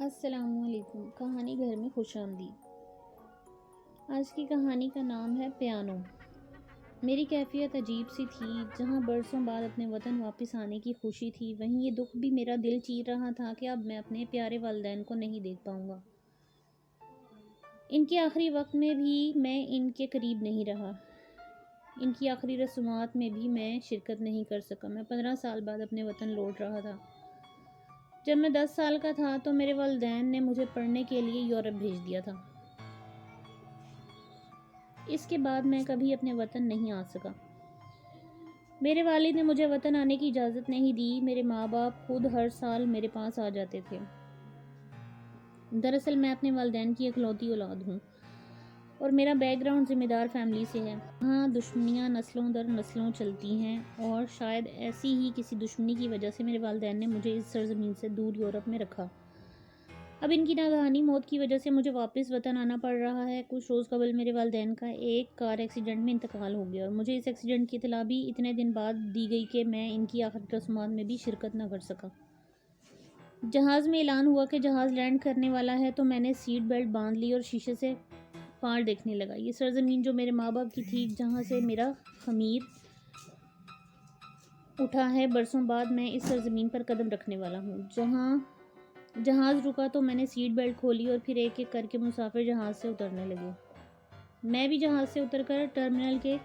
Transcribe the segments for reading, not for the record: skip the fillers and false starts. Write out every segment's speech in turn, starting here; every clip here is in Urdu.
السلام علیکم۔ کہانی گھر میں خوش آمدید۔ آج کی کہانی کا نام ہے پیانو۔ میری کیفیت عجیب سی تھی۔ جہاں برسوں بعد اپنے وطن واپس آنے کی خوشی تھی، وہیں یہ دکھ بھی میرا دل چیر رہا تھا کہ اب میں اپنے پیارے والدین کو نہیں دیکھ پاؤں گا۔ ان کے آخری وقت میں بھی میں ان کے قریب نہیں رہا۔ ان کی آخری رسومات میں بھی میں شرکت نہیں کر سکا۔ میں 15 سال بعد اپنے وطن لوٹ رہا تھا۔ جب میں 10 سال کا تھا تو میرے والدین نے مجھے پڑھنے کے لیے یورپ بھیج دیا تھا۔ اس کے بعد میں کبھی اپنے وطن نہیں آ سکا۔ میرے والد نے مجھے وطن آنے کی اجازت نہیں دی۔ میرے ماں باپ خود ہر سال میرے پاس آ جاتے تھے۔ دراصل میں اپنے والدین کی اکلوتی اولاد ہوں اور میرا بیک گراؤنڈ ذمہ دار فیملی سے ہے۔ ہاں، دشمنیاں نسلوں در نسلوں چلتی ہیں اور شاید ایسی ہی کسی دشمنی کی وجہ سے میرے والدین نے مجھے اس سرزمین سے دور یورپ میں رکھا۔ اب ان کی ناگہانی موت کی وجہ سے مجھے واپس وطن آنا پڑ رہا ہے۔ کچھ روز قبل میرے والدین کا ایک کار ایکسیڈنٹ میں انتقال ہو گیا اور مجھے اس ایکسیڈنٹ کی اطلاع بھی اتنے دن بعد دی گئی کہ میں ان کی آخری رسومات میں بھی شرکت نہ کر سکا۔ جہاز میں اعلان ہوا کہ جہاز لینڈ کرنے والا ہے تو میں نے سیٹ بیلٹ باندھ لی اور شیشے سے پار دیکھنے لگا۔ یہ سرزمین جو میرے ماں باپ کی تھی، جہاں سے میرا خمیر اٹھا ہے، برسوں بعد میں اس سرزمین پر قدم رکھنے والا ہوں۔ جہاں جہاز رکا تو میں نے سیٹ بیلٹ کھولی اور پھر ایک ایک کر کے مسافر جہاز سے اترنے لگے۔ میں بھی جہاز سے اتر کر ٹرمینل کے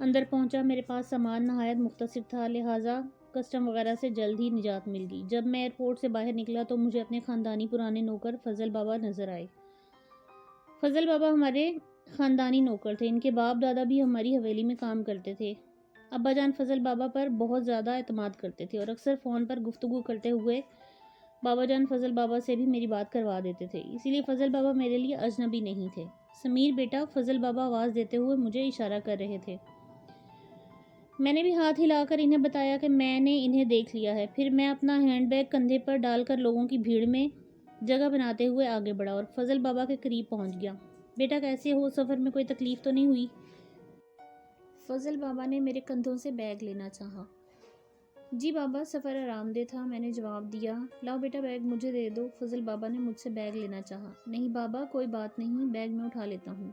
اندر پہنچا۔ میرے پاس سامان نہایت مختصر تھا، لہٰذا کسٹم وغیرہ سے جلد ہی نجات مل گئی۔ جب میں ایئرپورٹ سے باہر نکلا تو مجھے اپنے خاندانی پرانے نوکر فضل بابا نظر آئے۔ فضل بابا ہمارے خاندانی نوکر تھے۔ ان کے باپ دادا بھی ہماری حویلی میں کام کرتے تھے۔ ابا جان فضل بابا پر بہت زیادہ اعتماد کرتے تھے اور اکثر فون پر گفتگو کرتے ہوئے بابا جان فضل بابا سے بھی میری بات کروا دیتے تھے، اسی لیے فضل بابا میرے لیے اجنبی نہیں تھے۔ سمیر بیٹا، فضل بابا آواز دیتے ہوئے مجھے اشارہ کر رہے تھے۔ میں نے بھی ہاتھ ہلا کر انہیں بتایا کہ میں نے انہیں دیکھ لیا ہے۔ پھر میں اپنا ہینڈ بیگ کندھے پر ڈال کر لوگوں کی بھیڑ میں جگہ بناتے ہوئے آگے بڑھا اور فضل بابا کے قریب پہنچ گیا۔ بیٹا کیسے ہو؟ سفر میں کوئی تکلیف تو نہیں ہوئی؟ فضل بابا نے میرے کندھوں سے بیگ لینا چاہا۔ جی بابا، سفر آرام دہ تھا، میں نے جواب دیا۔ لاؤ بیٹا بیگ مجھے دے دو۔ فضل بابا نے مجھ سے بیگ لینا چاہا۔ نہیں بابا، کوئی بات نہیں، بیگ میں اٹھا لیتا ہوں،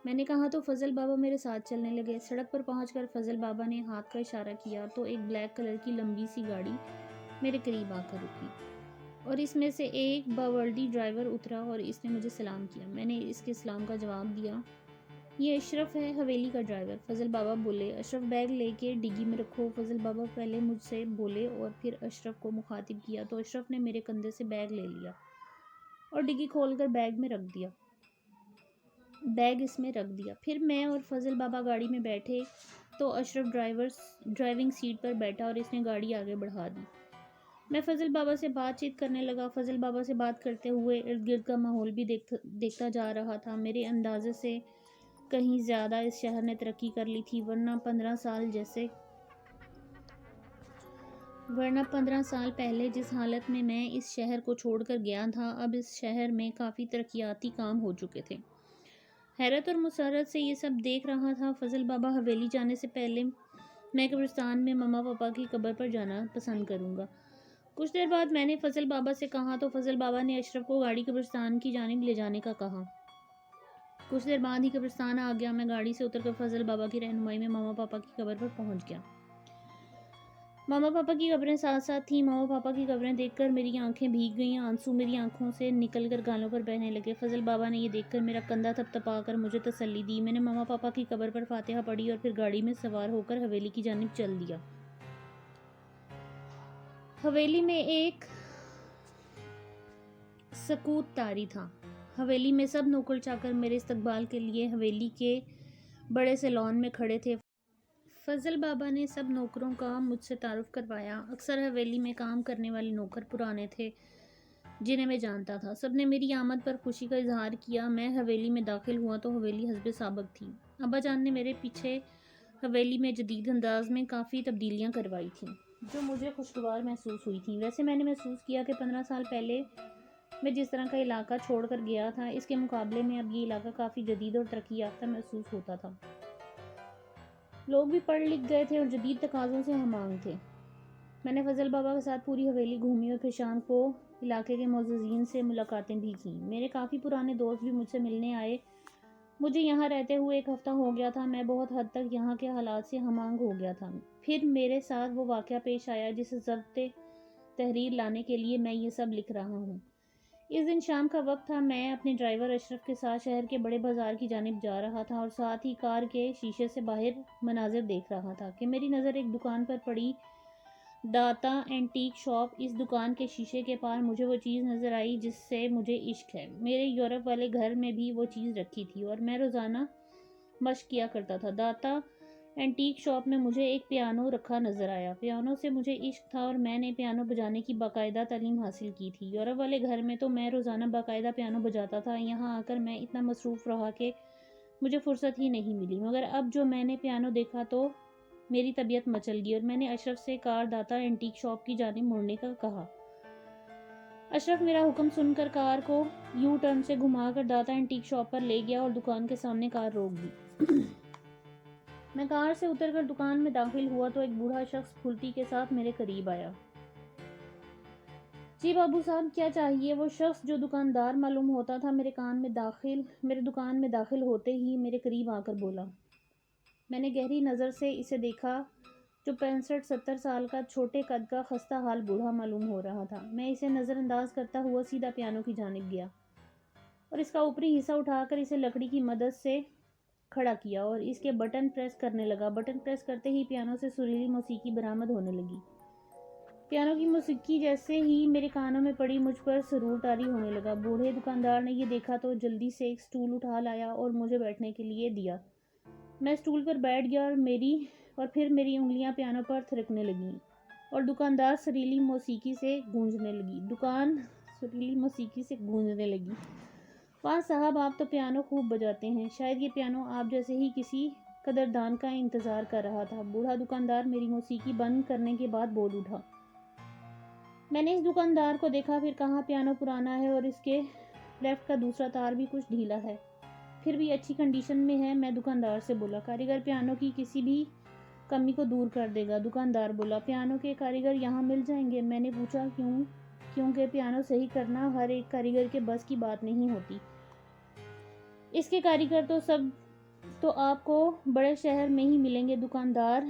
میں نے کہا تو فضل بابا میرے ساتھ چلنے لگے۔ سڑک پر پہنچ کر فضل بابا نے ہاتھ کا اشارہ کیا تو ایک بلیک کلر کی لمبی سی گاڑی میرے قریب آ کر رکی اور اس میں سے ایک باوردی ڈرائیور اترا اور اس نے مجھے سلام کیا۔ میں نے اس کے سلام کا جواب دیا۔ یہ اشرف ہے، حویلی کا ڈرائیور، فضل بابا بولے۔ اشرف بیگ لے کے ڈگی میں رکھو، فضل بابا پہلے مجھ سے بولے اور پھر اشرف کو مخاطب کیا تو اشرف نے میرے کندھے سے بیگ لے لیا اور ڈگی کھول کر بیگ اس میں رکھ دیا۔ پھر میں اور فضل بابا گاڑی میں بیٹھے تو اشرف ڈرائیونگ سیٹ پر بیٹھا اور اس نے گاڑی آگے بڑھا دی۔ میں فضل بابا سے بات چیت کرنے لگا۔ فضل بابا سے بات کرتے ہوئے ارد گرد کا ماحول بھی دیکھتا جا رہا تھا۔ میرے اندازے سے کہیں زیادہ اس شہر نے ترقی کر لی تھی، ورنہ 15 سال پہلے جس حالت میں میں اس شہر کو چھوڑ کر گیا تھا، اب اس شہر میں کافی ترقیاتی کام ہو چکے تھے۔ حیرت اور مسرت سے یہ سب دیکھ رہا تھا۔ فضل بابا، حویلی جانے سے پہلے میں قبرستان میں ماما پاپا کی قبر پر جانا پسند کروں گا۔ کچھ دیر بعد میں نے فضل بابا سے کہا تو فضل بابا نے اشرف کو گاڑی قبرستان کی جانب لے جانے کا کہا۔ کچھ دیر بعد ہی قبرستان آ گیا۔ میں گاڑی سے اتر کر فضل بابا کی رہنمائی میں ماما پاپا کی قبر پر پہنچ گیا۔ ماما پاپا کی قبریں ساتھ ساتھ تھیں۔ ماما پاپا کی قبریں دیکھ کر میری آنکھیں بھیگ گئیں، آنسو میری آنکھوں سے نکل کر گالوں پر بہنے لگے۔ فضل بابا نے یہ دیکھ کر میرا کندھا تھپتھپا کر مجھے تسلی دی۔ میں نے ماما پاپا کی قبر پر فاتحہ پڑھی اور پھر گاڑی میں سوار ہو کر حویلی کی جانب چل دیا۔ حویلی میں ایک سکوت طاری تھا۔ حویلی میں سب نوکر چاکر میرے استقبال کے لیے حویلی کے بڑے سے لان میں کھڑے تھے۔ فضل بابا نے سب نوکروں کا مجھ سے تعارف کروایا۔ اکثر حویلی میں کام کرنے والے نوکر پرانے تھے جنہیں میں جانتا تھا۔ سب نے میری آمد پر خوشی کا اظہار کیا۔ میں حویلی میں داخل ہوا تو حویلی حسب سابق تھی۔ ابا جان نے میرے پیچھے حویلی میں جدید انداز میں کافی تبدیلیاں کروائی تھیں جو مجھے خوشگوار محسوس ہوئی تھیں۔ ویسے میں نے محسوس کیا کہ 15 سال پہلے میں جس طرح کا علاقہ چھوڑ کر گیا تھا، اس کے مقابلے میں اب یہ علاقہ کافی جدید اور ترقی یافتہ محسوس ہوتا تھا۔ لوگ بھی پڑھ لکھ گئے تھے اور جدید تقاضوں سے ہم آہنگ تھے۔ میں نے فضل بابا کے ساتھ پوری حویلی گھومی اور پھر شام کو علاقے کے معززین سے ملاقاتیں بھی کیں. میرے کافی پرانے دوست بھی مجھ سے ملنے آئے. مجھے یہاں رہتے ہوئے 1 ہفتہ ہو گیا تھا. میں بہت حد تک یہاں کے حالات سے ہم آہنگ ہو گیا تھا. پھر میرے ساتھ وہ واقعہ پیش آیا جسے ضبط تحریر لانے کے لیے میں یہ سب لکھ رہا ہوں. اس دن شام کا وقت تھا. میں اپنے ڈرائیور اشرف کے ساتھ شہر کے بڑے بازار کی جانب جا رہا تھا اور ساتھ ہی کار کے شیشے سے باہر مناظر دیکھ رہا تھا کہ میری نظر ایک دکان پر پڑی داتا اینٹیک شاپ. اس دکان کے شیشے کے پار مجھے وہ چیز نظر آئی جس سے مجھے عشق ہے. میرے یورپ والے گھر میں بھی وہ چیز رکھی تھی اور میں روزانہ مشق کیا کرتا تھا. داتا اینٹیک شاپ میں مجھے ایک پیانو رکھا نظر آیا. پیانو سے مجھے عشق تھا اور میں نے پیانو بجانے کی باقاعدہ تعلیم حاصل کی تھی. یورپ والے گھر میں تو میں روزانہ باقاعدہ پیانو بجاتا تھا. یہاں آ کر میں اتنا مصروف رہا کہ مجھے فرصت ہی نہیں ملی. مگر اب جو میں نے پیانو دیکھا تو میری طبیعت مچل گئی اور میں نے اشرف سے کار داتا اینٹیک شاپ کی جانب مڑنے کا کہا. اشرف میرا حکم سن کر کار کو یو ٹرن سے گھما کر داتا اینٹیک شاپ پر لے گیا اور دکان کے سامنے کار روک دی. میں کار سے اتر کر دکان میں داخل ہوا تو ایک بوڑھا شخص پھلتی کے ساتھ میرے قریب آیا. جی بابو صاحب کیا چاہیے؟ وہ شخص جو دکاندار معلوم ہوتا تھا میرے دکان میں داخل ہوتے ہی میرے قریب آ کر بولا. میں نے گہری نظر سے اسے دیکھا جو 65-70 سال کا چھوٹے قد کا خستہ حال بوڑھا معلوم ہو رہا تھا. میں اسے نظر انداز کرتا ہوا سیدھا پیانو کی جانب گیا اور اس کا اوپری حصہ اٹھا کر اسے لکڑی کی مدد سے کھڑا کیا اور اس کے بٹن پریس کرنے لگا. بٹن پریس کرتے ہی پیانو سے سریلی موسیقی برآمد ہونے لگی. پیانو کی موسیقی جیسے ہی میرے کانوں میں پڑی مجھ پر سرور طاری ہونے لگا. بوڑھے دکاندار نے یہ دیکھا تو جلدی سے ایک سٹول اٹھا لایا اور مجھے بیٹھنے کے لیے دیا. میں سٹول پر بیٹھ گیا اور پھر میری انگلیاں پیانو پر تھرکنے لگیں اور دکان سریلی موسیقی سے گونجنے لگی. واہ صاحب آپ تو پیانو خوب بجاتے ہیں. شاید یہ پیانو آپ جیسے ہی کسی قدردان کا انتظار کر رہا تھا. بوڑھا دکاندار میری موسیقی بند کرنے کے بعد بول اٹھا. میں نے اس دکاندار کو دیکھا پھر کہا پیانو پرانا ہے اور اس کے لیفٹ کا دوسرا تار بھی کچھ ڈھیلا ہے پھر بھی اچھی کنڈیشن میں ہے. میں دکاندار سے بولا. کاریگر پیانو کی کسی بھی کمی کو دور کر دے گا. دکاندار بولا. پیانو کے کاریگر یہاں مل جائیں گے؟ میں نے پوچھا. کیونکہ پیانو صحیح کرنا ہر ایک کاریگر کے بس کی بات نہیں ہوتی. اس کے کاریگر تو آپ کو بڑے شہر میں ہی ملیں گے. دکاندار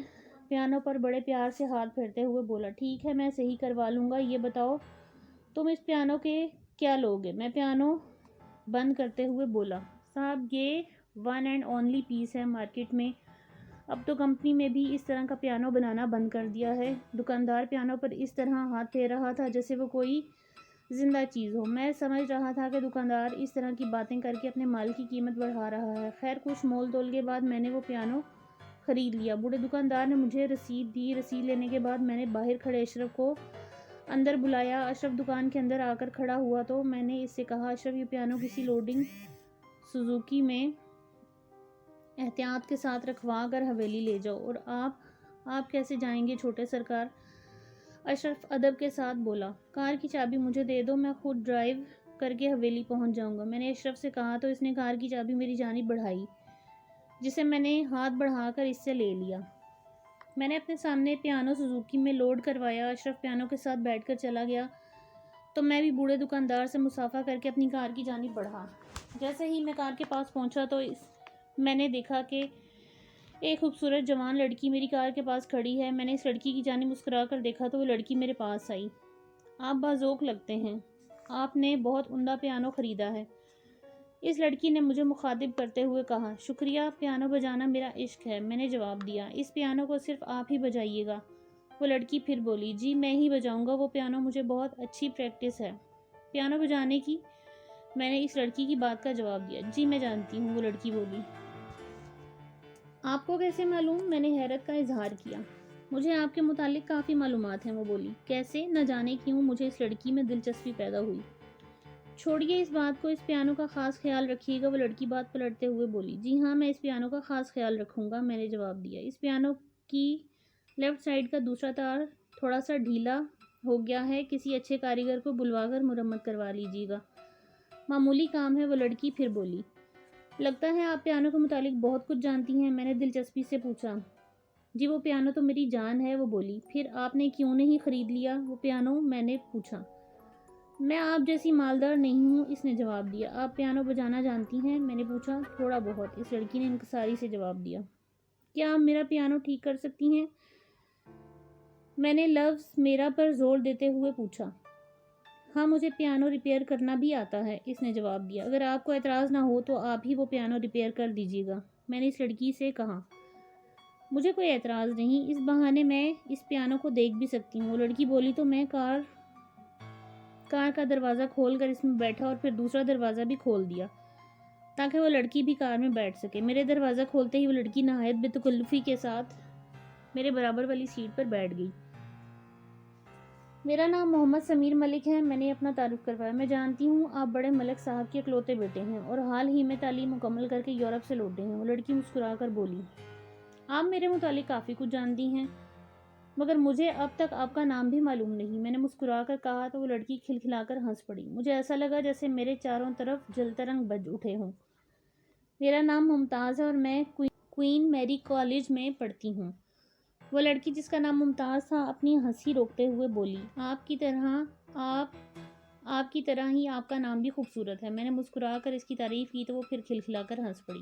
پیانو پر بڑے پیار سے ہاتھ پھیرتے ہوئے بولا. ٹھیک ہے میں صحیح کروا لوں گا. یہ بتاؤ تم اس پیانو کے کیا لوگے؟ میں پیانو بند کرتے ہوئے بولا. صاحب یہ 1 اینڈ اونلی پیس ہے مارکیٹ میں. اب تو کمپنی میں بھی اس طرح کا پیانو بنانا بند کر دیا ہے. دکاندار پیانو پر اس طرح ہاتھ پھیر رہا تھا جیسے وہ کوئی زندہ چیز ہو. میں سمجھ رہا تھا کہ دکاندار اس طرح کی باتیں کر کے اپنے مال کی قیمت بڑھا رہا ہے. خیر کچھ مول تول کے بعد میں نے وہ پیانو خرید لیا. بوڑھے دکاندار نے مجھے رسید دی. رسید لینے کے بعد میں نے باہر کھڑے اشرف کو اندر بلایا. اشرف دکان کے اندر آ کر کھڑا ہوا تو میں نے اس سے کہا. اشرف یہ پیانو کسی لوڈنگ سوزوکی میں احتیاط کے ساتھ رکھوا کر حویلی لے جاؤ. اور آپ کیسے جائیں گے چھوٹے سرکار؟ اشرف ادب کے ساتھ بولا. کار کی چابی مجھے دے دو میں خود ڈرائیو کر کے حویلی پہنچ جاؤں گا. میں نے اشرف سے کہا تو اس نے کار کی چابی میری جانب بڑھائی جسے میں نے ہاتھ بڑھا کر اس سے لے لیا. میں نے اپنے سامنے پیانو سوزوکی میں لوڈ کروایا. اشرف پیانو کے ساتھ بیٹھ کر چلا گیا تو میں بھی بوڑھے دکاندار سے مصافحہ کر کے اپنی کار کی جانب بڑھا. جیسے ہی میں کار کے پاس پہنچا تو میں نے دیکھا کہ ایک خوبصورت جوان لڑکی میری کار کے پاس کھڑی ہے. میں نے اس لڑکی کی جانب مسکرا کر دیکھا تو وہ لڑکی میرے پاس آئی. آپ باذوق لگتے ہیں. آپ نے بہت عمدہ پیانو خریدا ہے. اس لڑکی نے مجھے مخاطب کرتے ہوئے کہا. شکریہ. پیانو بجانا میرا عشق ہے. میں نے جواب دیا. اس پیانو کو صرف آپ ہی بجائیے گا. وہ لڑکی پھر بولی. جی میں ہی بجاؤں گا. وہ پیانو مجھے بہت اچھی پریکٹس ہے پیانو بجانے کی. میں نے اس لڑکی کی بات کا جواب دیا. جی میں جانتی ہوں. وہ لڑکی بولی. آپ کو کیسے معلوم؟ میں نے حیرت کا اظہار کیا. مجھے آپ کے متعلق کافی معلومات ہیں. وہ بولی. کیسے؟ نہ جانے کیوں مجھے اس لڑکی میں دلچسپی پیدا ہوئی. چھوڑیے اس بات کو. اس پیانو کا خاص خیال رکھیے گا. وہ لڑکی بات پلٹتے ہوئے بولی. جی ہاں میں اس پیانو کا خاص خیال رکھوں گا. میں نے جواب دیا. اس پیانو کی لیفٹ سائڈ کا دوسرا تار تھوڑا سا ڈھیلا ہو گیا ہے. کسی اچھے کاریگر کو بلوا کر مرمت کروا لیجیے گا. معمولی کام ہے. وہ لڑکی پھر بولی. لگتا ہے آپ پیانو کے متعلق بہت کچھ جانتی ہیں. میں نے دلچسپی سے پوچھا. جی وہ پیانو تو میری جان ہے. وہ بولی. پھر آپ نے کیوں نہیں خرید لیا وہ پیانو؟ میں نے پوچھا. میں آپ جیسی مالدار نہیں ہوں، اس نے جواب دیا۔ آپ پیانو بجانا جانتی ہیں؟ میں نے پوچھا۔ تھوڑا بہت، اس لڑکی نے انکساری سے جواب دیا۔ کیا آپ میرا پیانو ٹھیک کر سکتی ہیں؟ میں نے لفظ میرا پر زور دیتے ہوئے پوچھا۔ ہاں، مجھے پیانو ریپیئر کرنا بھی آتا ہے، اس نے جواب دیا۔ اگر آپ کو اعتراض نہ ہو تو آپ ہی وہ پیانو ریپیئر کر دیجیے گا، میں نے اس لڑکی سے کہا۔ مجھے کوئی اعتراض نہیں، اس بہانے میں اس پیانو کو دیکھ بھی سکتی ہوں، وہ لڑکی بولی تو میں کار کا دروازہ کھول کر اس میں بیٹھا اور پھر دوسرا دروازہ بھی کھول دیا تاکہ وہ لڑکی بھی کار میں بیٹھ سکے۔ میرے دروازہ کھولتے ہی وہ لڑکی نہایت بے تکلفی کے ساتھ میرے برابر والی سیٹ پر بیٹھ گئی۔ میرا نام محمد سمیر ملک ہے، میں نے اپنا تعارف کروایا۔ میں جانتی ہوں آپ بڑے ملک صاحب کے اکلوتے بیٹے ہیں اور حال ہی میں تعلیم مکمل کر کے یورپ سے لوٹے ہیں۔ وہ لڑکی مسکرا کر بولی۔ آپ میرے متعلق کافی کچھ جانتی ہیں، مگر مجھے اب تک آپ کا نام بھی معلوم نہیں، میں نے مسکرا کر کہا تو وہ لڑکی کھلکھلا کر ہنس پڑی۔ مجھے ایسا لگا جیسے میرے چاروں طرف جلترنگ بج اٹھے ہوں۔ میرا نام ممتاز ہے اور میں کوئین میری کالج میں پڑھتی ہوں۔ وہ لڑکی جس کا نام ممتاز تھا اپنی ہنسی روکتے ہوئے بولی۔ آپ کی طرح ہی آپ کا نام بھی خوبصورت ہے، میں نے مسکرا کر اس کی تعریف کی تو وہ پھر کھلکھلا کر ہنس پڑی۔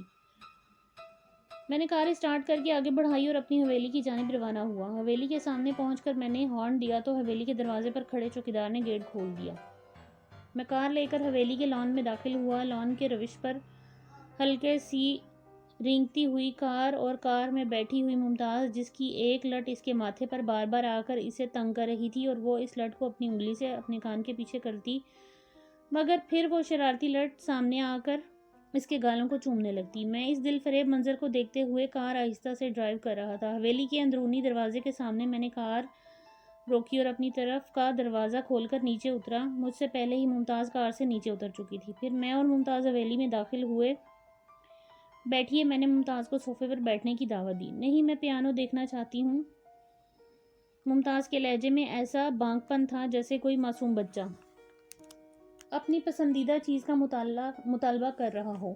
میں نے کار اسٹارٹ کر کے آگے بڑھائی اور اپنی حویلی کی جانب روانہ ہوا۔ حویلی کے سامنے پہنچ کر میں نے ہارن دیا تو حویلی کے دروازے پر کھڑے چوکیدار نے گیٹ کھول دیا۔ میں کار لے کر حویلی کے لان میں داخل ہوا۔ لان کے روش پر ہلکے سی رینگتی ہوئی کار اور کار میں بیٹھی ہوئی ممتاز، جس کی ایک لٹ اس کے ماتھے پر بار بار آ کر اسے تنگ کر رہی تھی اور وہ اس لٹ کو اپنی انگلی سے اپنے کان کے پیچھے کرتی، مگر پھر وہ شرارتی لٹ سامنے آ کر اس کے گالوں کو چومنے لگتی۔ میں اس دل فریب منظر کو دیکھتے ہوئے کار آہستہ سے ڈرائیو کر رہا تھا۔ حویلی کے اندرونی دروازے کے سامنے میں نے کار روکی اور اپنی طرف کا دروازہ کھول کر نیچے اترا۔ مجھ سے پہلے ہی ممتاز کار سے نیچے اتر چکی تھی۔ پھر میں اور ممتاز حویلی میں داخل ہوئے۔ بیٹھیے، میں نے ممتاز کو صوفے پر بیٹھنے کی دعوت دی۔ نہیں، میں پیانو دیکھنا چاہتی ہوں۔ ممتاز کے لہجے میں ایسا بانک پن تھا جیسے کوئی معصوم بچہ اپنی پسندیدہ چیز کا مطالبہ کر رہا ہو۔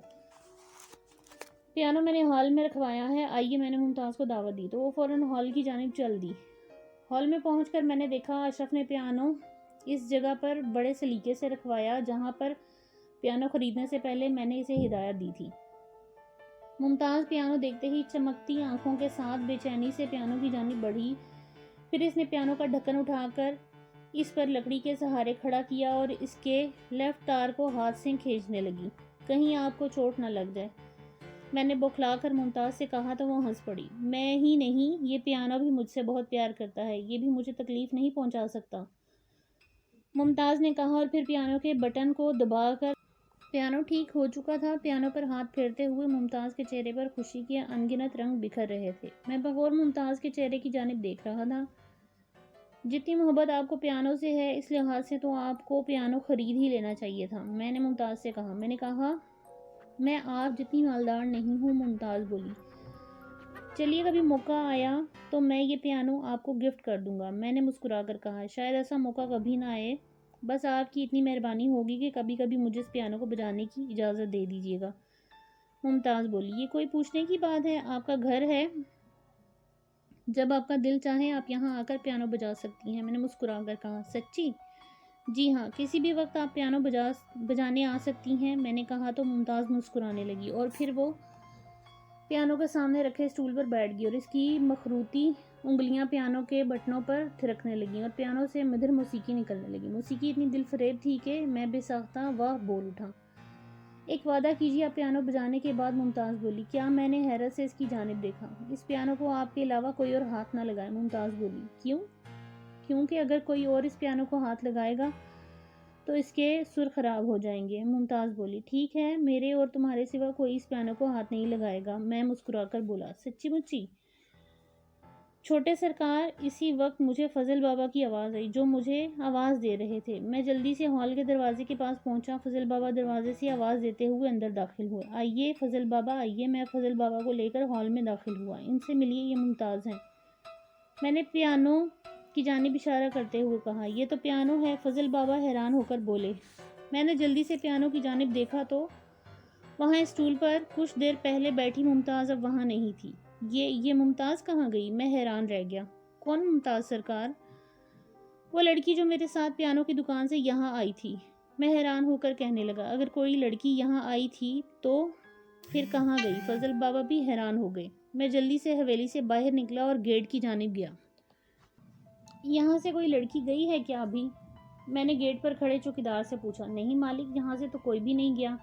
پیانو میں نے ہال میں رکھوایا ہے، آئیے، میں نے ممتاز کو دعوت دی تو وہ فوراً ہال کی جانب چل دی۔ ہال میں پہنچ کر میں نے دیکھا اشرف نے پیانو اس جگہ پر بڑے سلیقے سے رکھوایا جہاں پر پیانو خریدنے سے پہلے میں نے اسے ہدایت دی تھی۔ ممتاز پیانو دیکھتے ہی چمکتی آنکھوں کے ساتھ بے چینی سے پیانو کی جانب بڑھی۔ پھر اس نے پیانو کا ڈھکن اٹھا کر اس پر لکڑی کے سہارے کھڑا کیا اور اس کے لیفٹ ٹار کو ہاتھ سے کھینچنے لگی، کہیں آپ کو چوٹ نہ لگ جائے۔ میں نے بوکھلا کر ممتاز سے کہا تو وہ ہنس پڑی۔ میں ہی نہیں، یہ پیانو بھی مجھ سے بہت پیار کرتا ہے، یہ بھی مجھے تکلیف نہیں پہنچا سکتا، ممتاز نے کہا اور پھر پیانو کے بٹن کو دبا کر پیانو ٹھیک ہو چکا تھا۔ پیانو پر ہاتھ پھیرتے ہوئے ممتاز کے چہرے پر خوشی کے انگنت رنگ بکھر رہے تھے۔ میں بغور ممتاز کے چہرے کی جانب دیکھ رہا تھا۔ جتنی محبت آپ کو پیانو سے ہے اس لحاظ سے تو آپ کو پیانو خرید ہی لینا چاہیے تھا، میں نے ممتاز سے کہا۔ میں نے کہا میں آپ جتنی مالدار نہیں ہوں، ممتاز بولی۔ چلیے، کبھی موقع آیا تو میں یہ پیانو آپ کو گفٹ کر دوں گا، میں نے مسکرا کر کہا۔ شاید ایسا موقع کبھی نہ آئے، بس آپ کی اتنی مہربانی ہوگی کہ کبھی کبھی مجھے اس پیانو کو بجانے کی اجازت دے دیجیے گا، ممتاز بولی۔ یہ کوئی پوچھنے کی بات ہے، آپ کا گھر ہے، جب آپ کا دل چاہے آپ یہاں آ کر پیانو بجا سکتی ہیں، میں نے مسکرا کر کہا۔ سچی؟ جی ہاں، کسی بھی وقت آپ پیانو بجانے آ سکتی ہیں، میں نے کہا تو ممتاز مسکرانے لگی اور پھر وہ پیانو کے سامنے رکھے اسٹول پر بیٹھ گئی اور اس کی مخروطی انگلیاں پیانو کے بٹنوں پر تھرکنے لگیں اور پیانو سے مدھر موسیقی نکلنے لگی۔ موسیقی اتنی دل فریب تھی کہ میں بے ساختہ واہ بول اٹھا۔ ایک وعدہ کیجیے، آپ پیانو بجانے کے بعد، ممتاز بولی۔ کیا؟ میں نے حیرت سے اس کی جانب دیکھا۔ اس پیانو کو آپ کے علاوہ کوئی اور ہاتھ نہ لگائے، ممتاز بولی۔ کیوں؟ کیونکہ اگر کوئی اور اس پیانو کو ہاتھ لگائے گا تو اس کے سر خراب ہو جائیں گے، ممتاز بولی۔ ٹھیک ہے، میرے اور تمہارے سوا کوئی اس پیانو کو ہاتھ نہیں لگائے گا، میں مسکرا کر بولا۔ سچی مچی؟ چھوٹے سرکار، اسی وقت مجھے فضل بابا کی آواز آئی جو مجھے آواز دے رہے تھے۔ میں جلدی سے ہال کے دروازے کے پاس پہنچا۔ فضل بابا دروازے سے آواز دیتے ہوئے اندر داخل ہوئے۔ آئیے فضل بابا، آئیے۔ میں فضل بابا کو لے کر ہال میں داخل ہوا۔ ان سے ملیے، یہ ممتاز ہیں، میں نے پیانو کی جانب اشارہ کرتے ہوئے کہا۔ یہ تو پیانو ہے، فضل بابا حیران ہو کر بولے۔ میں نے جلدی سے پیانو کی جانب دیکھا تو وہاں اسٹول پر کچھ دیر پہلے بیٹھی ممتاز اب وہاں نہیں تھی۔ یہ ممتاز کہاں گئی؟ میں حیران رہ گیا۔ کون ممتاز سرکار؟ وہ لڑکی جو میرے ساتھ پیانو کی دکان سے یہاں آئی تھی۔ میں حیران ہو کر کہنے لگا، اگر کوئی لڑکی یہاں آئی تھی تو پھر کہاں گئی؟ فضل بابا بھی حیران ہو گئے۔ میں جلدی سے حویلی سے باہر نکلا اور گیٹ کی جانب گیا۔ یہاں سے کوئی لڑکی گئی ہے کیا ابھی؟ میں نے گیٹ پر کھڑے چوکیدار سے پوچھا۔ نہیں مالک، یہاں سے تو کوئی بھی نہیں گیا۔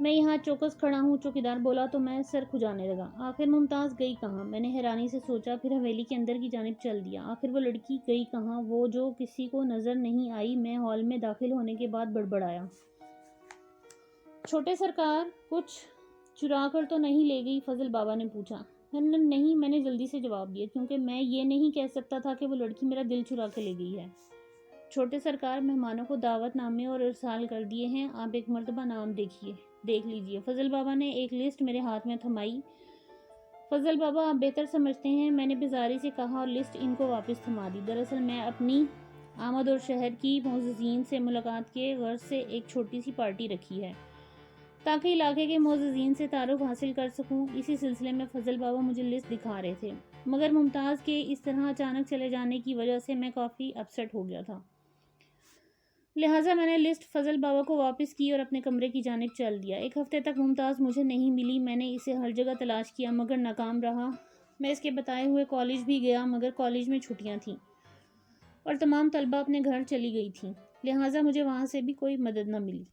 میں یہاں چوکس کھڑا ہوں، چوکیدار بولا تو میں سر کھجانے لگا۔ آخر ممتاز گئی کہاں؟ میں نے حیرانی سے سوچا، پھر حویلی کے اندر کی جانب چل دیا۔ آخر وہ لڑکی گئی کہاں، وہ جو کسی کو نظر نہیں آئی؟ میں ہال میں داخل ہونے کے بعد بڑبڑایا۔ چھوٹے سرکار، کچھ چرا کر تو نہیں لے گئی؟ فضل بابا نے پوچھا۔ نہیں، میں نے جلدی سے جواب دیا، کیونکہ میں یہ نہیں کہہ سکتا تھا کہ وہ لڑکی میرا دل چرا کے لے گئی ہے۔ چھوٹے سرکار، مہمانوں کو دعوت نامے اور ارسال کر دیے ہیں، آپ ایک مرتبہ نام دیکھ لیجئے۔ فضل بابا نے ایک لسٹ میرے ہاتھ میں تھمائی۔ فضل بابا، آپ بہتر سمجھتے ہیں، میں نے بیزاری سے کہا اور لسٹ ان کو واپس تھما دی۔ دراصل میں اپنی آمد اور شہر کی معززین سے ملاقات کے غرض سے ایک چھوٹی سی پارٹی رکھی ہے، تاکہ علاقے کے معززین سے تعارف حاصل کر سکوں۔ اسی سلسلے میں فضل بابا مجھے لسٹ دکھا رہے تھے، مگر ممتاز کے اس طرح اچانک چلے جانے کی وجہ سے میں کافی اپسیٹ ہو گیا تھا۔ لہٰذا میں نے لسٹ فضل بابا کو واپس کی اور اپنے کمرے کی جانب چل دیا۔ ایک ہفتے تک ممتاز مجھے نہیں ملی۔ میں نے اسے ہر جگہ تلاش کیا مگر ناکام رہا۔ میں اس کے بتائے ہوئے کالج بھی گیا، مگر کالج میں چھٹیاں تھیں اور تمام طلبہ اپنے گھر چلی گئی تھیں، لہٰذا مجھے وہاں سے بھی کوئی مدد نہ ملی۔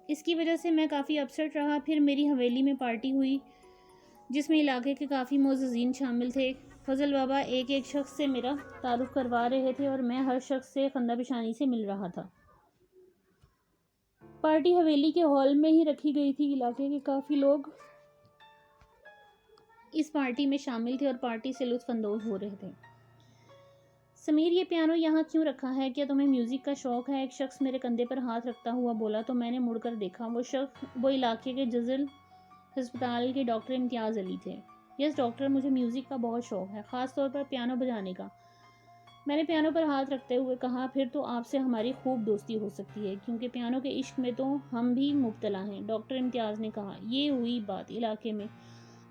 اس کی وجہ سے میں کافی اپسیٹ رہا۔ پھر میری حویلی میں پارٹی ہوئی جس میں علاقے کے کافی معززین شامل تھے۔ فضل بابا ایک ایک شخص سے میرا تعارف کروا رہے تھے اور میں ہر شخص سے خندہ پیشانی سے مل رہا تھا۔ پارٹی حویلی کے ہال میں ہی رکھی گئی تھی۔ علاقے کے کافی لوگ اس پارٹی میں شامل تھے اور پارٹی سے لطف اندوز ہو رہے تھے۔ سمیر، یہ پیانو یہاں کیوں رکھا ہے؟ کیا تمہیں میوزک کا شوق ہے؟ ایک شخص میرے کندھے پر ہاتھ رکھتا ہوا بولا تو میں نے مڑ کر دیکھا۔ وہ شخص وہ علاقے کے جزل ہسپتال کے ڈاکٹر امتیاز علی تھے۔ یس ڈاکٹر، مجھے میوزک کا بہت شوق ہے، خاص طور پر پیانو بجانے کا۔ میں نے پیانو پر ہاتھ رکھتے ہوئے کہا، پھر تو آپ سے ہماری خوب دوستی ہو سکتی ہے، کیونکہ پیانو کے عشق میں تو ہم بھی مبتلا ہیں۔ ڈاکٹر امتیاز نے کہا، یہ ہوئی بات، علاقے میں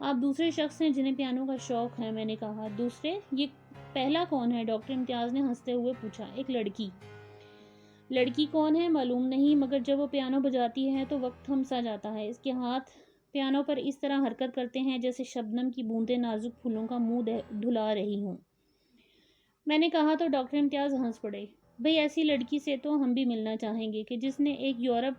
آپ دوسرے شخص ہیں جنہیں پیانو کا شوق ہے؟ میں نے کہا، دوسرے؟ یہ پہلا کون ہے؟ ڈاکٹر امتیاز نے ہنستے ہوئے پوچھا۔ ایک لڑکی۔ لڑکی کون ہے؟ معلوم نہیں، مگر جب وہ پیانو بجاتی ہے تو وقت تھم سا جاتا ہے۔ اس کے ہاتھ پیانو پر اس طرح حرکت کرتے ہیں جیسے شبنم کی بوندیں نازک پھولوں کا منہ دھلا رہی ہوں۔ میں نے کہا تو ڈاکٹر امتیاز ہنس پڑے۔ بھئی ایسی لڑکی سے تو ہم بھی ملنا چاہیں گے کہ جس نے ایک یورپ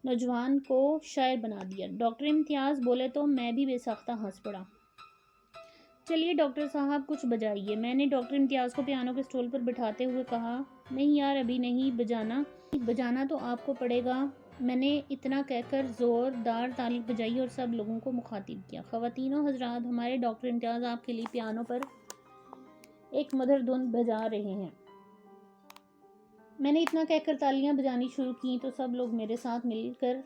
نوجوان کو شاعر بنا دیا۔ ڈاکٹر امتیاز بولے تو میں بھی بے ساختہ ہنس پڑا۔ چلیے ڈاکٹر صاحب کچھ بجائیے، میں نے ڈاکٹر امتیاز کو پیانو کے اسٹول پر بٹھاتے ہوئے کہا۔ نہیں یار، ابھی نہیں، بجانا تو آپ کو پڑے گا، میں نے اتنا کہہ کر زوردار تالی بجائی اور سب لوگوں کو مخاطب کیا۔ خواتین و حضرات، ہمارے ڈاکٹر امتیاز آپ کے لیے پیانو پر ایک مدھر دھن بجا رہے ہیں۔ میں نے اتنا کہہ کر تالیاں بجانی شروع کی تو سب لوگ میرے ساتھ مل کر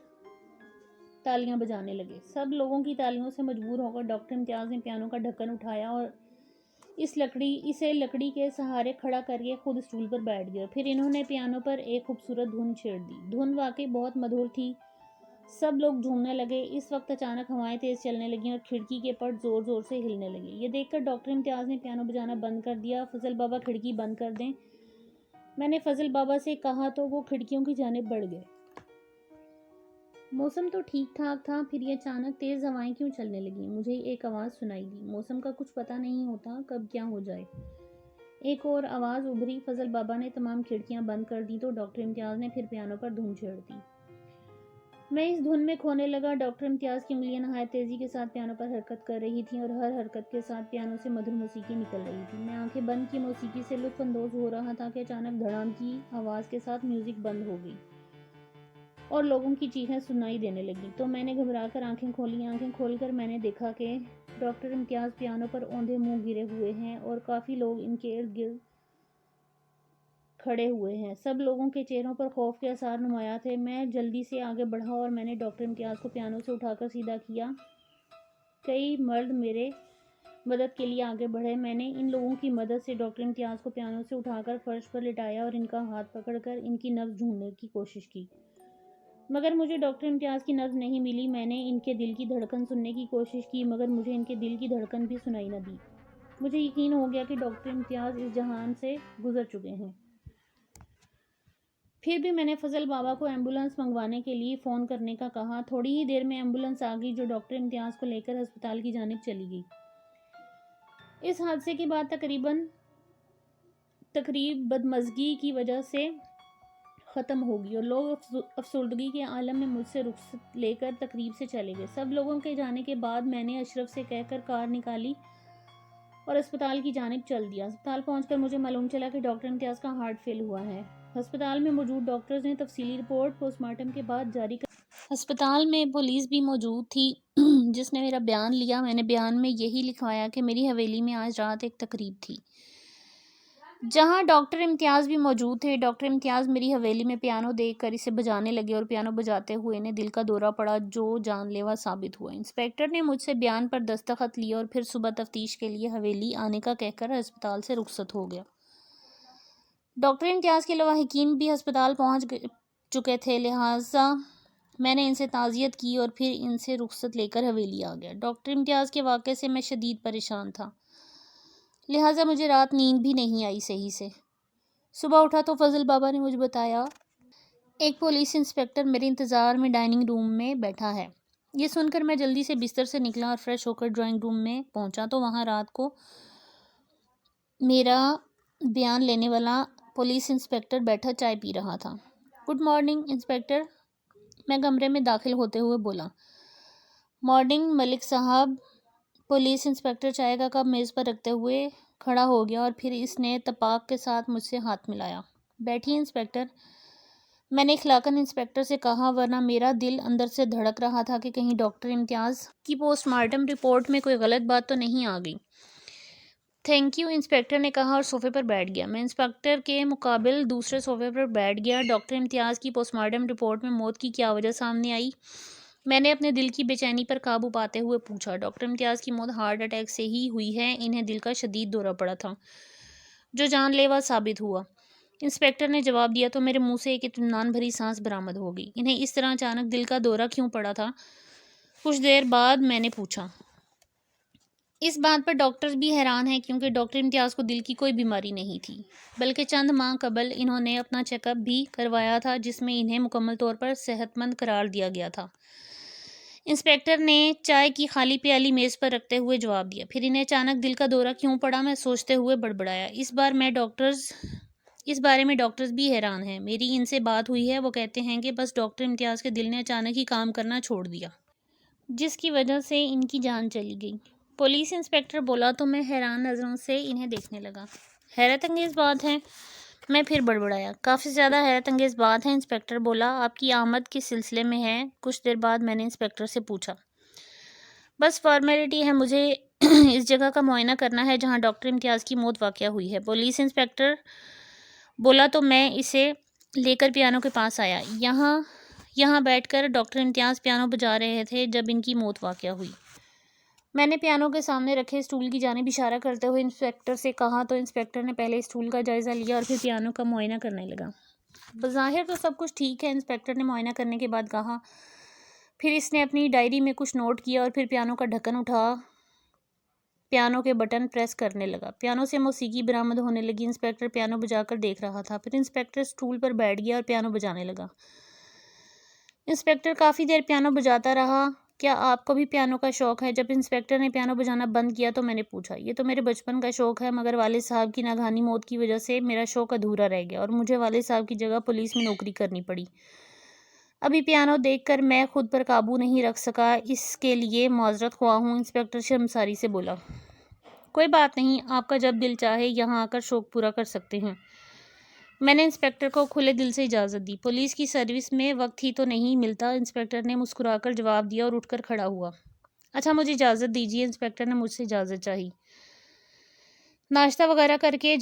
تالیاں بجانے لگے۔ سب لوگوں کی تالیوں سے مجبور ہو کر ڈاکٹر امتیاز نے پیانو کا ڈھکن اٹھایا اور اسے لکڑی کے سہارے کھڑا کر کے خود اسٹول پر بیٹھ گیا۔ پھر انہوں نے پیانو پر ایک خوبصورت دھن چھیڑ دی۔ دھن واقعی بہت مدھر تھی۔ سب لوگ جھومنے لگے۔ اس وقت اچانک ہوائیں تیز چلنے لگیں اور کھڑکی کے پٹ زور زور سے ہلنے لگے۔ یہ دیکھ کر ڈاکٹر امتیاز نے پیانو بجانا بند کر دیا۔ فضل بابا کھڑکی بند کر دیں، میں نے فضل بابا سے کہا تو وہ کھڑکیوں کی جانب بڑھ گئے۔ موسم تو ٹھیک ٹھاک تھا، پھر یہ اچانک تیز ہوائیں کیوں چلنے لگیں؟ مجھے ایک آواز سنائی دی۔ موسم کا کچھ پتہ نہیں ہوتا، کب کیا ہو جائے۔ ایک اور آواز ابھری۔ فضل بابا نے تمام کھڑکیاں بند کر دی تو ڈاکٹر امتیاز نے پھر پیانو پر دھن چھیڑ دی۔ میں اس دھن میں کھونے لگا۔ ڈاکٹر امتیاز کی انگلیاں نہایت تیزی کے ساتھ پیانو پر حرکت کر رہی تھیں اور ہر حرکت کے ساتھ پیانو سے مدھر موسیقی نکل رہی تھی۔ میں آنکھیں بند کی موسیقی سے لطف اندوز ہو رہا تھا کہ اچانک دھڑام کی آواز کے ساتھ میوزک بند ہو گئی اور لوگوں کی چیخیں سنائی دینے لگیں تو میں نے گھبرا کر آنکھیں کھولیں۔ آنکھیں کھول کر میں نے دیکھا کہ ڈاکٹر امتیاز پیانو پر اوندھے منہ گرے ہوئے ہیں اور کافی لوگ ان کے ارد گرد کھڑے ہوئے ہیں۔ سب لوگوں کے چہروں پر خوف کے آثار نمایاں تھے۔ میں جلدی سے آگے بڑھا اور میں نے ڈاکٹر امتیاز کو پیانو سے اٹھا کر سیدھا کیا۔ کئی مرد میرے مدد کے لیے آگے بڑھے۔ میں نے ان لوگوں کی مدد سے ڈاکٹر امتیاز کو پیانو سے اٹھا کر فرش پر لٹایا اور ان کا ہاتھ پکڑ کر ان کی نبض ڈھونڈنے کی کوشش کی۔ مگر مجھے ڈاکٹر امتیاز کی نبض نہیں ملی۔ میں نے ان کے دل کی دھڑکن سننے کی کوشش کی مگر مجھے ان کے دل کی دھڑکن بھی سنائی نہ دی۔ مجھے یقین ہو گیا کہ ڈاکٹر امتیاز اس جہان سے گزر چکے ہیں۔ پھر بھی میں نے فضل بابا کو ایمبولینس منگوانے کے لیے فون کرنے کا کہا۔ تھوڑی ہی دیر میں ایمبولینس آ گئی جو ڈاکٹر امتیاز کو لے کر ہسپتال کی جانب چلی گئی۔ اس حادثے کے بعد تقریب بدمزگی کی وجہ سے ختم ہو گئی اور لوگ افسردگی کے عالم میں مجھ سے رخصت لے کر تقریب سے چلے گئے۔ سب لوگوں کے جانے کے بعد میں نے اشرف سے کہہ کر کار نکالی اور اسپتال کی جانب چل دیا۔ اسپتال پہنچ کر مجھے معلوم چلا کہ ڈاکٹر امتیاز کا ہارٹ فیل ہوا ہے۔ ہسپتال میں موجود ڈاکٹرز نے تفصیلی رپورٹ پوسٹ مارٹم کے بعد جاری کر ہسپتال میں پولیس بھی موجود تھی جس نے میرا بیان لیا۔ میں نے بیان میں یہی لکھوایا کہ میری حویلی میں آج رات ایک تقریب تھی جہاں ڈاکٹر امتیاز بھی موجود تھے۔ ڈاکٹر امتیاز میری حویلی میں پیانو دیکھ کر اسے بجانے لگے اور پیانو بجاتے ہوئے انہیں دل کا دورہ پڑا جو جان لیوا ثابت ہوا۔ انسپکٹر نے مجھ سے بیان پر دستخط لیے اور پھر صبح تفتیش کے لیے حویلی آنے کا کہہ کر ہسپتال سے رخصت ہو گیا۔ ڈاکٹر امتیاز کے لواحقین بھی ہسپتال پہنچ چکے تھے، لہٰذا میں نے ان سے تعزیت کی اور پھر ان سے رخصت لے کر حویلی آ گیا۔ ڈاکٹر امتیاز کے واقعے سے میں شدید پریشان تھا، لہٰذا مجھے رات نیند بھی نہیں آئی صحیح سے۔ صبح اٹھا تو فضل بابا نے مجھے بتایا ایک پولیس انسپکٹر میرے انتظار میں ڈائننگ روم میں بیٹھا ہے۔ یہ سن کر میں جلدی سے بستر سے نکلا اور فریش ہو کر ڈرائنگ روم میں پہنچا تو وہاں رات کو میرا بیان لینے والا پولیس انسپکٹر بیٹھا چائے پی رہا تھا۔ گڈ مارننگ انسپکٹر، میں کمرے میں داخل ہوتے ہوئے بولا۔ مارننگ ملک صاحب۔ پولیس انسپکٹر چائے کا کپ میز پر رکھتے ہوئے کھڑا ہو گیا اور پھر اس نے تپاک کے ساتھ مجھ سے ہاتھ ملایا۔ بیٹھیے انسپکٹر، میں نے اخلاقاً انسپکٹر سے کہا، ورنہ میرا دل اندر سے دھڑک رہا تھا کہ کہیں ڈاکٹر امتیاز کی پوسٹ مارٹم رپورٹ میں کوئی غلط بات تو نہیں آ گئی۔ تھینک یو، انسپکٹر نے کہا اور صوفے پر بیٹھ گیا۔ میں انسپکٹر کے مقابل دوسرے صوفے پر بیٹھ گیا۔ ڈاکٹر امتیاز کی پوسٹ مارٹم رپورٹ میں موت کی کیا وجہ سامنے آئی؟ میں نے اپنے دل کی بے چینی پر قابو پاتے ہوئے پوچھا۔ ڈاکٹر امتیاز کی موت ہارٹ اٹیک سے ہی ہوئی ہے، انہیں دل کا شدید دورہ پڑا تھا جو جان لیوا ثابت ہوا، انسپکٹر نے جواب دیا تو میرے منہ سے ایک اطمینان بھری سانس برآمد ہو گئی۔ انہیں اس طرح اچانک دل کا دورہ کیوں پڑا تھا؟ کچھ دیر بعد میں نے پوچھا۔ اس بات پر ڈاکٹرز بھی حیران ہیں کیونکہ ڈاکٹر امتیاز کو دل کی کوئی بیماری نہیں تھی، بلکہ چند ماہ قبل انہوں نے اپنا چیک اپ بھی کروایا تھا جس میں انہیں مکمل طور پر صحت مند قرار دیا گیا تھا۔ انسپکٹر نے چائے کی خالی پیالی میز پر رکھتے ہوئے جواب دیا۔ پھر انہیں اچانک دل کا دورہ کیوں پڑا؟ میں سوچتے ہوئے بڑبڑایا۔ اس بارے میں ڈاکٹرز بھی حیران ہیں۔ میری ان سے بات ہوئی ہے، وہ کہتے ہیں کہ بس ڈاکٹر امتیاز کے دل نے اچانک ہی کام کرنا چھوڑ دیا جس کی وجہ سے ان کی جان چلی گئی۔ پولیس انسپکٹر بولا تو میں حیران نظروں سے انہیں دیکھنے لگا۔ حیرت انگیز بات ہے، میں پھر بڑبڑایا۔ کافی زیادہ حیرت انگیز بات ہے، انسپکٹر بولا۔ آپ کی آمد کس سلسلے میں ہے؟ کچھ دیر بعد میں نے انسپکٹر سے پوچھا۔ بس فارمیلٹی ہے، مجھے اس جگہ کا معائنہ کرنا ہے جہاں ڈاکٹر امتیاز کی موت واقع ہوئی ہے، پولیس انسپکٹر بولا تو میں اسے لے کر پیانو کے پاس آیا۔ یہاں بیٹھ کر ڈاکٹر امتیاز پیانو بجا رہے تھے جب ان کی موت واقع ہوئی۔ میں نے پیانو کے سامنے رکھے اسٹول کی جانب اشارہ کرتے ہوئے انسپکٹر سے کہا تو انسپکٹر نے پہلے اسٹول کا جائزہ لیا اور پھر پیانو کا معائنہ کرنے لگا۔ بظاہر تو سب کچھ ٹھیک ہے، انسپکٹر نے معائنہ کرنے کے بعد کہا۔ پھر اس نے اپنی ڈائری میں کچھ نوٹ کیا اور پھر پیانو کا ڈھکن اٹھا پیانو کے بٹن پریس کرنے لگا۔ پیانو سے موسیقی برآمد ہونے لگی۔ انسپکٹر پیانو بجا کر دیکھ رہا تھا۔ پھر انسپکٹر اسٹول پر بیٹھ گیا اور پیانو بجانے لگا۔ انسپکٹر کافی دیر پیانو بجاتا رہا۔ کیا آپ کو بھی پیانو کا شوق ہے؟ جب انسپکٹر نے پیانو بجانا بند کیا تو میں نے پوچھا۔ یہ تو میرے بچپن کا شوق ہے مگر والد صاحب کی ناگہانی موت کی وجہ سے میرا شوق ادھورا رہ گیا اور مجھے والد صاحب کی جگہ پولیس میں نوکری کرنی پڑی۔ ابھی پیانو دیکھ کر میں خود پر قابو نہیں رکھ سکا، اس کے لیے معذرت خواہ ہوں، انسپکٹر شرمساری سے بولا۔ کوئی بات نہیں، آپ کا جب دل چاہے یہاں آ کر شوق پورا کر سکتے ہیں۔ میں نے انسپکٹر کو کھلے دل سے اجازت دی۔ پولیس کی سروس میں وقت ہی تو نہیں ملتا، انسپکٹر نے مسکرا کر جواب دیا اور اٹھ کر کھڑا ہوا۔ اچھا مجھے اجازت دیجیے، انسپکٹر نے مجھ سے اجازت چاہی۔ ناشتہ وغیرہ کر کے